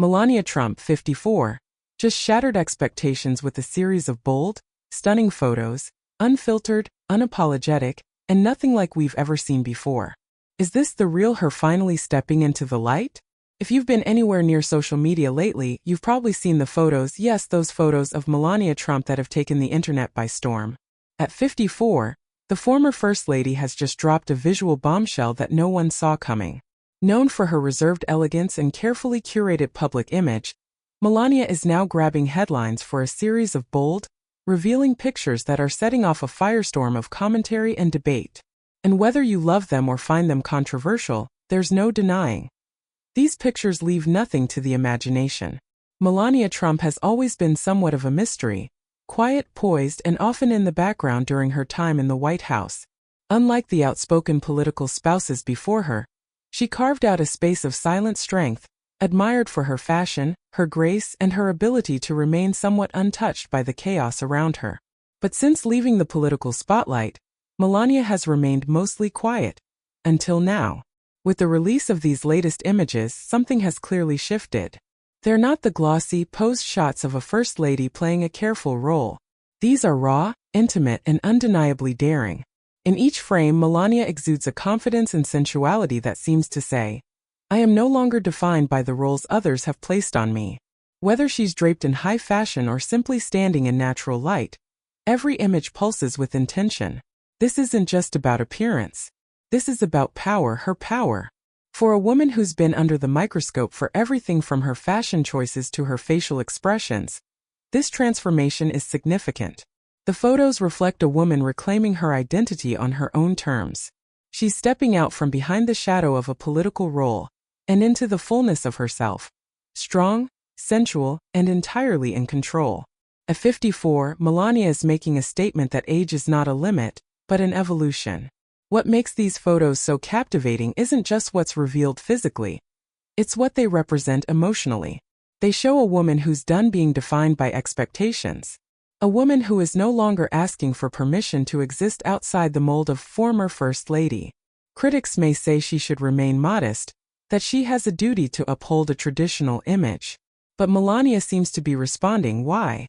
Melania Trump, 54, just shattered expectations with a series of bold, stunning photos, unfiltered, unapologetic, and nothing like we've ever seen before. Is this the real her finally stepping into the light? If you've been anywhere near social media lately, you've probably seen the photos, yes, those photos of Melania Trump that have taken the internet by storm. At 54, the former First Lady has just dropped a visual bombshell that no one saw coming. Known for her reserved elegance and carefully curated public image, Melania is now grabbing headlines for a series of bold, revealing pictures that are setting off a firestorm of commentary and debate. And whether you love them or find them controversial, there's no denying. These pictures leave nothing to the imagination. Melania Trump has always been somewhat of a mystery, quiet, poised, and often in the background during her time in the White House. Unlike the outspoken political spouses before her, she carved out a space of silent strength, admired for her fashion, her grace, and her ability to remain somewhat untouched by the chaos around her. But since leaving the political spotlight, Melania has remained mostly quiet. Until now. With the release of these latest images, something has clearly shifted. They're not the glossy, posed shots of a First Lady playing a careful role. These are raw, intimate, and undeniably daring. In each frame, Melania exudes a confidence and sensuality that seems to say, I am no longer defined by the roles others have placed on me. Whether she's draped in high fashion or simply standing in natural light, every image pulses with intention. This isn't just about appearance. This is about power, her power. For a woman who's been under the microscope for everything from her fashion choices to her facial expressions, this transformation is significant. The photos reflect a woman reclaiming her identity on her own terms. She's stepping out from behind the shadow of a political role and into the fullness of herself, strong, sensual, and entirely in control. At 54, Melania is making a statement that age is not a limit, but an evolution. What makes these photos so captivating isn't just what's revealed physically. It's what they represent emotionally. They show a woman who's done being defined by expectations. A woman who is no longer asking for permission to exist outside the mold of former First Lady. Critics may say she should remain modest, that she has a duty to uphold a traditional image. But Melania seems to be responding, why?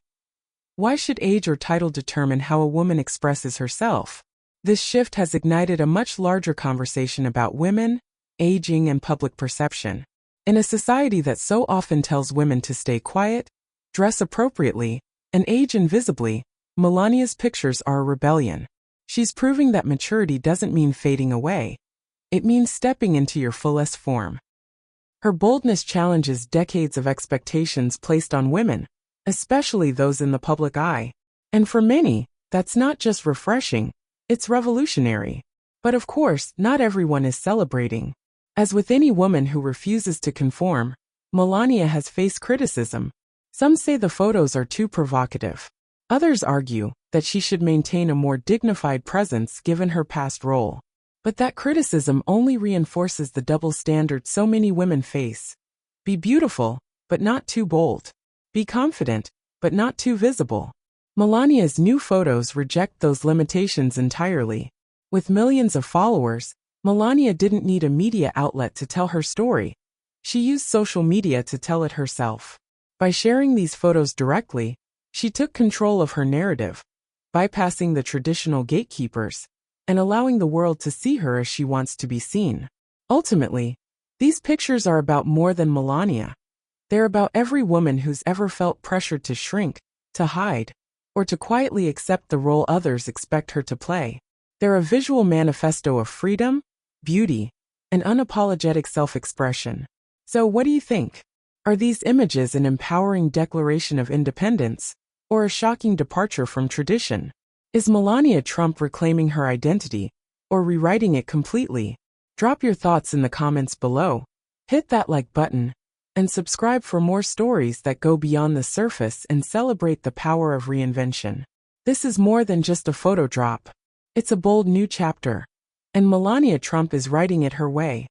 Why should age or title determine how a woman expresses herself? This shift has ignited a much larger conversation about women, aging, and public perception. In a society that so often tells women to stay quiet, dress appropriately, and age invisibly, Melania's pictures are a rebellion. She's proving that maturity doesn't mean fading away. It means stepping into your fullest form. Her boldness challenges decades of expectations placed on women, especially those in the public eye. And for many, that's not just refreshing, it's revolutionary. But of course, not everyone is celebrating. As with any woman who refuses to conform, Melania has faced criticism. Some say the photos are too provocative. Others argue that she should maintain a more dignified presence given her past role. But that criticism only reinforces the double standard so many women face. Be beautiful, but not too bold. Be confident, but not too visible. Melania's new photos reject those limitations entirely. With millions of followers, Melania didn't need a media outlet to tell her story. She used social media to tell it herself. By sharing these photos directly, she took control of her narrative, bypassing the traditional gatekeepers, and allowing the world to see her as she wants to be seen. Ultimately, these pictures are about more than Melania. They're about every woman who's ever felt pressured to shrink, to hide, or to quietly accept the role others expect her to play. They're a visual manifesto of freedom, beauty, and unapologetic self-expression. So what do you think? Are these images an empowering declaration of independence, or a shocking departure from tradition? Is Melania Trump reclaiming her identity, or rewriting it completely? Drop your thoughts in the comments below, hit that like button, and subscribe for more stories that go beyond the surface and celebrate the power of reinvention. This is more than just a photo drop. It's a bold new chapter. And Melania Trump is writing it her way.